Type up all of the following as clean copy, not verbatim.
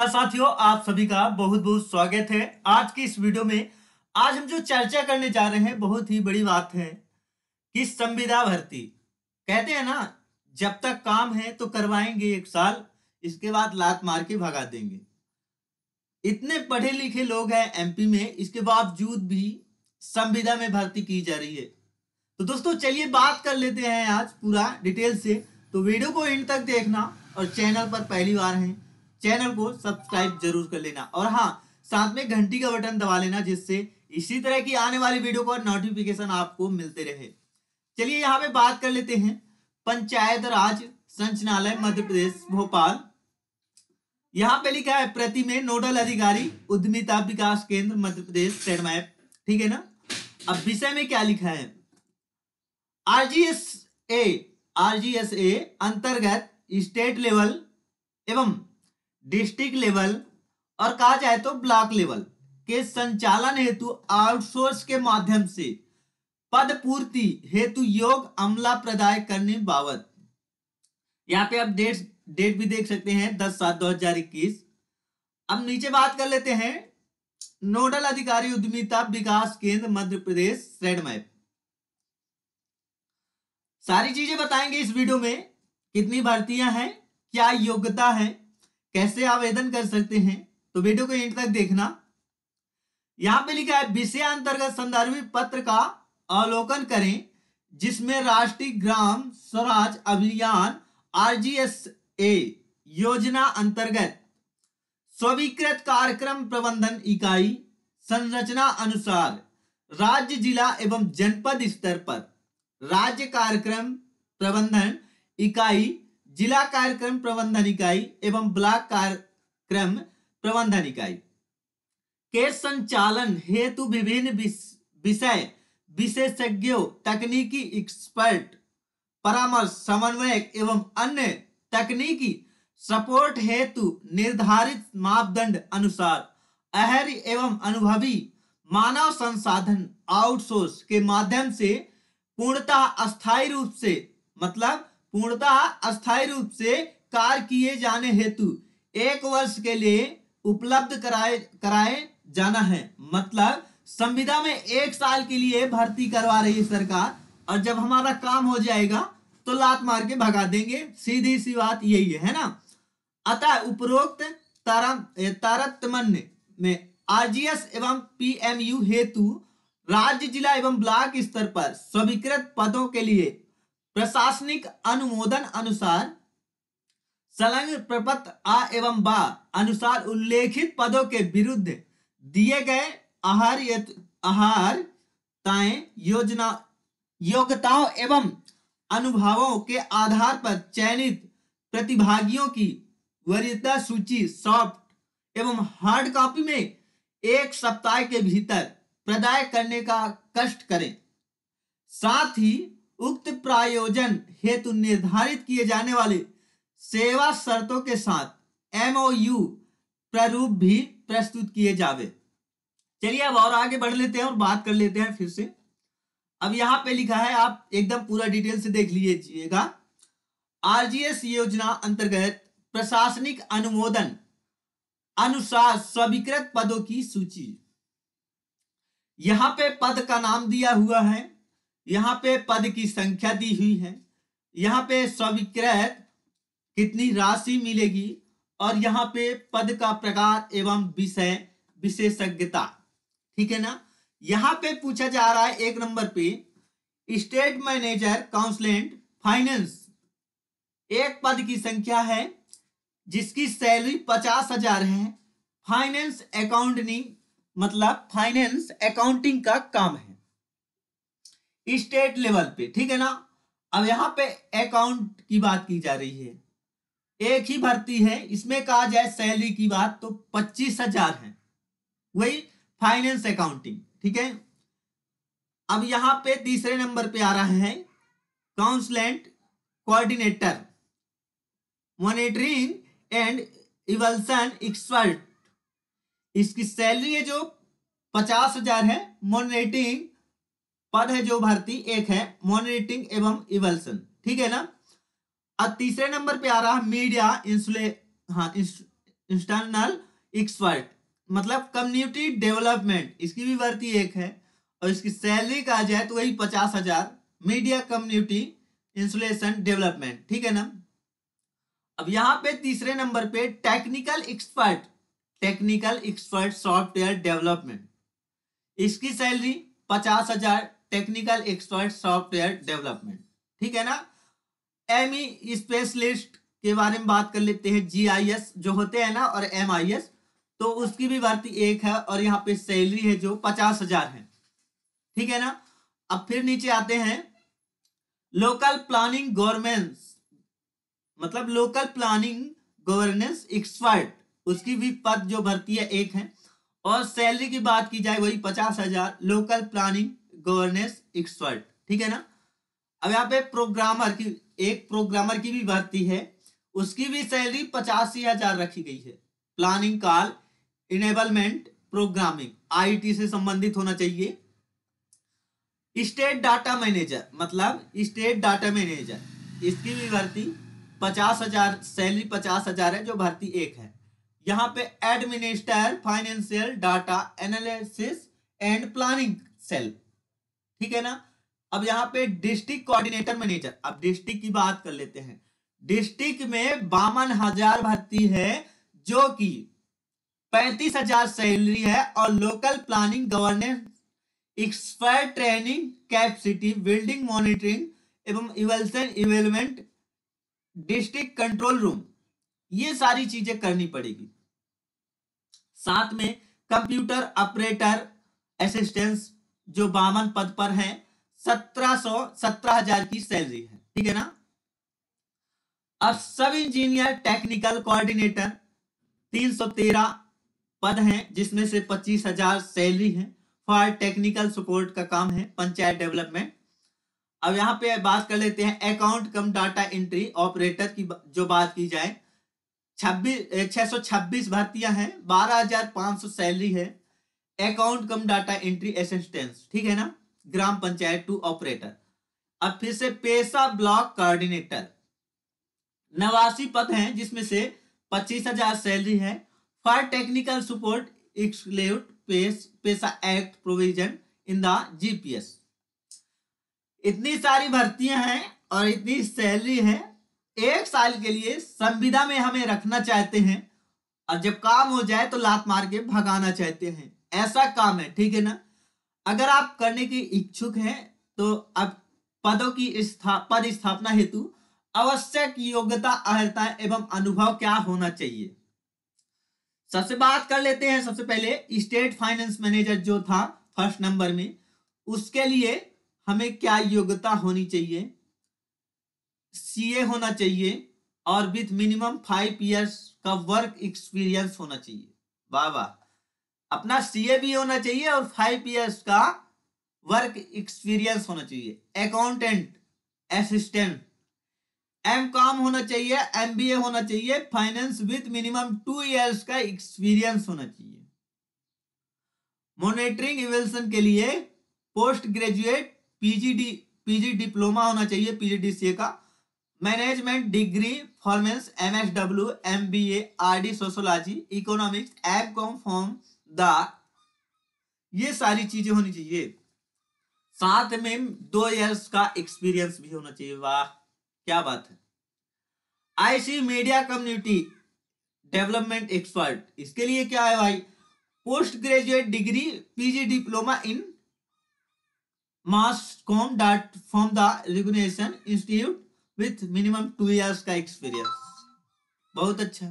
साथियों, आप सभी का बहुत बहुत स्वागत है। आज की इस वीडियो में आज हम जो चर्चा करने जा रहे हैं बहुत ही बड़ी बात है कि संविदा भर्ती। कहते हैं ना, जब तक काम है तो करवाएंगे 1 साल, इसके बाद लात मार के भगा देंगे। इतने पढ़े लिखे लोग हैं एमपी में, इसके बावजूद भी संविदा में भर्ती की जा रही है। तो दोस्तों चलिए बात कर लेते हैं आज पूरा डिटेल से। तो वीडियो को एंड तक देखना और चैनल पर पहली बार हैं चैनल को सब्सक्राइब जरूर कर लेना और हाँ, साथ में घंटी का बटन दबा लेना जिससे इसी तरह की आने वाली वीडियो का नोटिफिकेशन आपको मिलते रहे। चलिए यहाँ पे बात कर लेते हैं। पंचायत राज संचालय मध्य प्रदेश भोपाल, यहाँ पे लिखा है प्रति में नोडल अधिकारी उद्यमिता विकास केंद्र मध्य प्रदेश ट्रेड मैप। ठीक है ना। अब विषय में क्या लिखा है, आरजीएसए आरजीएसए अंतर्गत स्टेट लेवल एवं डिस्ट्रिक्ट लेवल और कहा जाए तो ब्लॉक लेवल के संचालन हेतु आउटसोर्स के माध्यम से पद पूर्ति हेतु योग अमला प्रदाय करने बाबत। यहाँ पे आप डेट भी देख सकते हैं 10/7/2021। अब नीचे बात कर लेते हैं नोडल अधिकारी उद्यमिता विकास केंद्र मध्य प्रदेश ट्रेड मैप। सारी चीजें बताएंगे इस वीडियो में, कितनी भर्तियां हैं, क्या योग्यता है, कैसे आवेदन कर सकते हैं। तो वीडियो को एंड तक देखना। यहां पे लिखा है विषयांतर्गत संदर्भित पत्र का अवलोकन करें जिसमें राष्ट्रीय ग्राम स्वराज अभियान आरजीएसए योजना अंतर्गत स्वीकृत कार्यक्रम प्रबंधन इकाई संरचना अनुसार राज्य जिला एवं जनपद स्तर पर राज्य कार्यक्रम प्रबंधन इकाई, जिला कार्यक्रम प्रबंधन इकाई एवं ब्लॉक कार्यक्रम प्रबंधन इकाई के संचालन हेतु विभिन्न विषय विशेषज्ञों, तकनीकी एक्सपर्ट, परामर्श, समन्वयक एवं अन्य तकनीकी सपोर्ट हेतु निर्धारित मापदंड अनुसार अहर्य एवं अनुभवी मानव संसाधन आउटसोर्स के माध्यम से पूर्णतः अस्थायी रूप से कार्य किए जाने हेतु 1 वर्ष के लिए उपलब्ध कराए जाना है। मतलब संविदा में 1 साल के लिए भर्ती करवा रही है सरकार, और जब हमारा काम हो जाएगा तो लात मार के भगा देंगे। सीधी सी बात यही है ना। अतः उपरोक्त तारतम्य में आरजीएस एवं पीएमयू हेतु राज्य, जिला एवं ब्लॉक स्तर पर स्वीकृत पदों के लिए प्रशासनिक अनुमोदन अनुसार संलग्न प्रपत्र आ एवं बा अनुसार उल्लेखित पदों के विरुद्ध दिए गए योग्यताओं एवं अनुभवों के आधार पर चयनित प्रतिभागियों की वरीयता सूची सॉफ्ट एवं हार्ड कॉपी में 1 सप्ताह के भीतर प्रदाय करने का कष्ट करें। साथ ही उक्त प्रायोजन हेतु निर्धारित किए जाने वाले सेवा शर्तों के साथ एमओयू प्रारूप भी प्रस्तुत किए जावे। चलिए अब और आगे बढ़ लेते हैं और बात कर लेते हैं फिर से। अब यहाँ पे लिखा है, आप एकदम पूरा डिटेल से देख लीजिएगा। आरजीएस योजना अंतर्गत प्रशासनिक अनुमोदन अनुसार स्वीकृत पदों की सूची। यहाँ पे पद का नाम दिया हुआ है, यहाँ पे पद की संख्या दी हुई है, यहाँ पे स्वीकृत कितनी राशि मिलेगी और यहाँ पे पद का प्रकार एवं विषय विशेषज्ञता। ठीक है ना। यहाँ पे पूछा जा रहा है 1 नंबर पे स्टेट मैनेजर काउंसलेंट फाइनेंस, 1 पद की संख्या है जिसकी सैलरी 50,000 है। फाइनेंस अकाउंटिंग, मतलब फाइनेंस अकाउंटिंग का काम है स्टेट लेवल पे। ठीक है ना। अब यहाँ पे अकाउंट की बात की जा रही है, एक ही भर्ती है, इसमें कहा जाए सैलरी की बात तो 25,000 है, वही फाइनेंस अकाउंटिंग। ठीक है। अब यहाँ पे तीसरे नंबर पे आ रहा है काउंसलेंट कोऑर्डिनेटर, मॉनिटरिंग एंड इवल्यूशन एक्सपर्ट, इसकी सैलरी है जो 50,000 है। मॉनिटरिंग पद है जो भर्ती एक है, मॉनिटरिंग एवं इवल्यूशन। ठीक है ना। अब तीसरे नंबर पे आ रहा है मीडिया इंटरनल एक्सपर्ट, मतलब कम्युनिटी डेवलपमेंट, इसकी भी भर्ती एक है और इसकी सैलरी कहा जाए तो वही 50,000। मीडिया कम्युनिटी इंसुलेशन डेवलपमेंट, ठीक है ना। अब यहाँ पे तीसरे नंबर पे technical expert, technical expert software development, इसकी salary 50,000। Technical expert software development, ठीक है ना। एमई स्पेशलिस्ट के बारे में बात कर लेते हैं, जीआईएस जो होते हैं ना और एमआईएस, तो उसकी भी भर्ती एक है और यहाँ पे सैलरी है जो 50,000 है, ठीक है ना। अब फिर नीचे आते हैं लोकल प्लानिंग गवर्नेंस, मतलब लोकल प्लानिंग गवर्नेंस एक्सपर्ट, उसकी भी पद जो भर्ती है एक है और सैलरी की बात की जाए वही 50,000, लोकल प्लानिंग गवर्नेंस एक्सपर्ट, ठीक है ना। अब यहाँ पे प्रोग्रामर की, एक प्रोग्रामर की भी भर्ती है, उसकी भी सैलरी 85,000 रखी गई है। Planning call enablement programming, IT से संबंधित होना चाहिए। स्टेट डाटा मैनेजर, मतलब स्टेट डाटा मैनेजर, इसकी भी भर्ती 50,000, सैलरी 50,000 है जो भर्ती एक है। यहाँ पे administer financial data analysis and planning cell, ठीक है ना। अब यहाँ पे डिस्ट्रिक्ट कोऑर्डिनेटर मैनेजर, अब डिस्ट्रिक्ट की बात कर लेते हैं। डिस्ट्रिक्ट में 52,000 भर्ती है जो कि 35,000 सैलरी है और local planning governance expert training capacity building monitoring एवं इवल्यूशन इवेलमेंट डिस्ट्रिक्ट कंट्रोल रूम, ये सारी चीजें करनी पड़ेगी। साथ में कंप्यूटर ऑपरेटर असिस्टेंस जो 52 पद पर है, 17,000 की सैलरी है, ठीक है ना। अब सब इंजीनियर टेक्निकल कोऑर्डिनेटर 313 पद हैं जिसमें से 25,000 सैलरी है। फॉर टेक्निकल सपोर्ट का काम है, पंचायत डेवलपमेंट। अब यहाँ पे बात कर लेते हैं अकाउंट कम डाटा एंट्री ऑपरेटर की, जो बात की जाए 626 भर्तियां हैं, 12,500 सैलरी है। अकाउंट कम डाटा एंट्री असिस्टेंस, ठीक है ना, ग्राम पंचायत टू ऑपरेटर। अब फिर से पेशा ब्लॉक कोऑर्डिनेटर 89 पद हैं जिसमें से 25,000 सैलरी है। फॉर टेक्निकल सपोर्ट एक्सक्लूड पेशा act provision in the GPS. इतनी सारी भर्तियां हैं और इतनी सैलरी है, एक साल के लिए संविदा में हमें रखना चाहते हैं और जब काम हो जाए तो लात मार के भगाना चाहते हैं, ऐसा काम है, ठीक है ना। अगर आप करने की इच्छुक हैं तो अब पदों की पद स्थापना हेतु आवश्यक योग्यता, अर्हता एवं अनुभव क्या होना चाहिए। सबसे बात कर लेते हैं, सबसे पहले स्टेट फाइनेंस मैनेजर जो था फर्स्ट नंबर में, उसके लिए हमें क्या योग्यता होनी चाहिए, सीए होना चाहिए और विथ मिनिमम 5 इयर्स का वर्क एक्सपीरियंस होना चाहिए। वाह वाह, अपना सीए भी होना चाहिए और 5 इयर्स का वर्क एक्सपीरियंस होना चाहिए। अकाउंटेंट असिस्टेंट एमकॉम होना चाहिए, एमबीए होना चाहिए, फाइनेंस विथ मिनिमम 2 इयर्स का एक्सपीरियंस होना चाहिए। मॉनिटरिंग इवैल्यूएशन के लिए पोस्ट ग्रेजुएट पीजी डिप्लोमा होना चाहिए, पीजीडीसीए का। मैनेजमेंट डिग्री फॉर्मेंस MSW MBA RD sociology economics MCom from the, ये सारी चीजें होनी चाहिए। साथ में 2 इयर्स का एक्सपीरियंस भी होना चाहिए। वाह क्या बात है। IC media community development expert, इसके लिए क्या है भाई, post graduate degree PG diploma in mass com dot from the recognition institute with minimum 2 years का एक्सपीरियंस, बहुत अच्छा।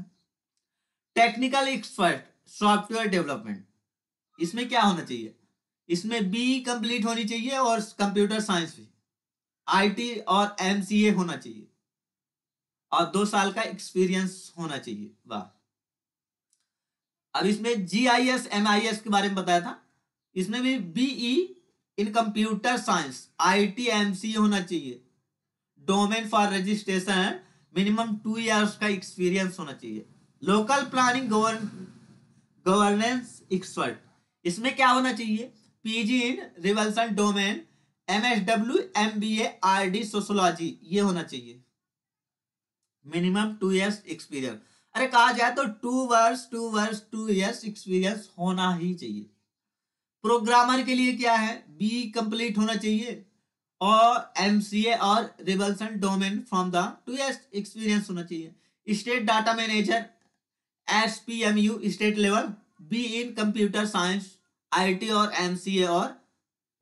टेक्निकल एक्सपर्ट सॉफ्टवेयर डेवलपमेंट, इसमें क्या होना चाहिए, इसमें बी कंप्लीट होनी चाहिए और कंप्यूटर साइंस भी, आईटी और एमसीए होना चाहिए और 2 साल का एक्सपीरियंस होना चाहिए। वाह। अब इसमें जीआईएस एमआईएस के बारे में बताया था, इसमें भी BE in computer science IT MCA होना चाहिए। Domain for registration minimum 2 years का एक्सपीरियंस होना चाहिए। लोकल प्लानिंग गवर्नेंस एक्सपर्ट, इसमें क्या होना चाहिए, पीजी इन रिवल्सन domain MSW MBA RD sociology, ये होना चाहिए। Minimum 2 years experience. अरे कहा जाए तो 2 years एक्सपीरियंस होना ही चाहिए। प्रोग्रामर के लिए क्या है, बी कंप्लीट होना चाहिए और एमसीए और रिवल्सन domain from the 2 years experience होना चाहिए। State data manager SPMU state level, B in computer science IT और एमसीए और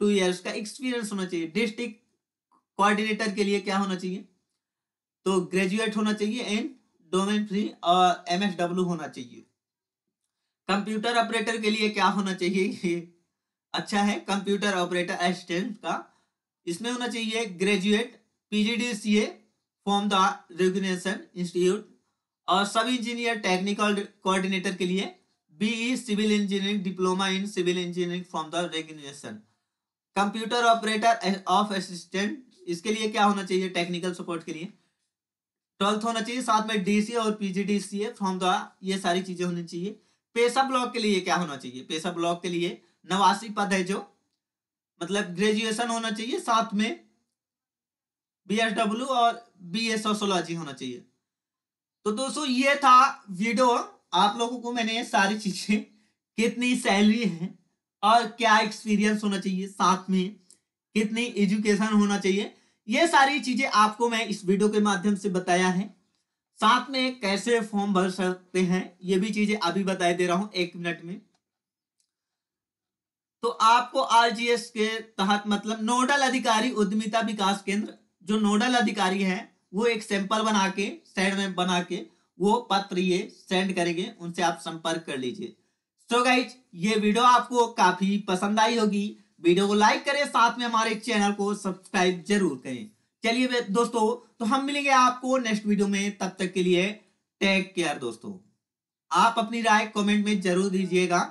2 years का एक्सपीरियंस होना चाहिए। डिस्ट्रिक्ट कोऑर्डिनेटर के लिए क्या होना चाहिए, तो ग्रेजुएट होना चाहिए इन डोमेन फ्री और एमएसडब्ल्यू होना चाहिए। कंप्यूटर ऑपरेटर के लिए क्या होना चाहिए, ये अच्छा है, कंप्यूटर ऑपरेटर असिस्टेंट का इसमें होना चाहिए graduate PGDCA from the regulation institute. और सब इंजीनियर टेक्निकल कोऑर्डिनेटर के लिए be civil engineering diploma in civil engineering from the regulation. Computer operator of assistant, इसके लिए क्या होना चाहिए, टेक्निकल सपोर्ट के लिए 12th होना चाहिए, साथ में डीसी और पीजीडीसीए फ्रॉम द, ये सारी चीजें होनी चाहिए। पेशा ब्लॉक के लिए क्या होना चाहिए, पेशा ब्लॉक के लिए 89 पद है, जो मतलब ग्रेजुएशन होना चाहिए, साथ में बीएसडब्ल्यू और बीए सोशियोलॉजी होना चाहिए। तो दोस्तों ये था वीडियो, आप लोगों को मैंने सारी चीजें, कितनी सैलरी है और क्या एक्सपीरियंस होना चाहिए, साथ में कितनी एजुकेशन होना चाहिए, ये सारी चीजें आपको मैं इस वीडियो के माध्यम से बताया है। साथ में कैसे फॉर्म भर सकते हैं ये भी चीजें अभी बताई दे रहा हूं 1 मिनट में। तो आपको आरजीएस के तहत मतलब नोडल अधिकारी उद्यमिता विकास केंद्र, जो नोडल अधिकारी है वो एक सैंपल बना के साइड में बना के वो पत्र ये सेंड करेंगे, उनसे आप संपर्क कर लीजिए। सो गाइज ये वीडियो आपको काफी पसंद आई होगी, वीडियो को लाइक करें, साथ में हमारे चैनल को सब्सक्राइब जरूर करें। चलिए दोस्तों, तो हम मिलेंगे आपको नेक्स्ट वीडियो में, तब तक के लिए टेक केयर दोस्तों। आप अपनी राय कमेंट में जरूर दीजिएगा।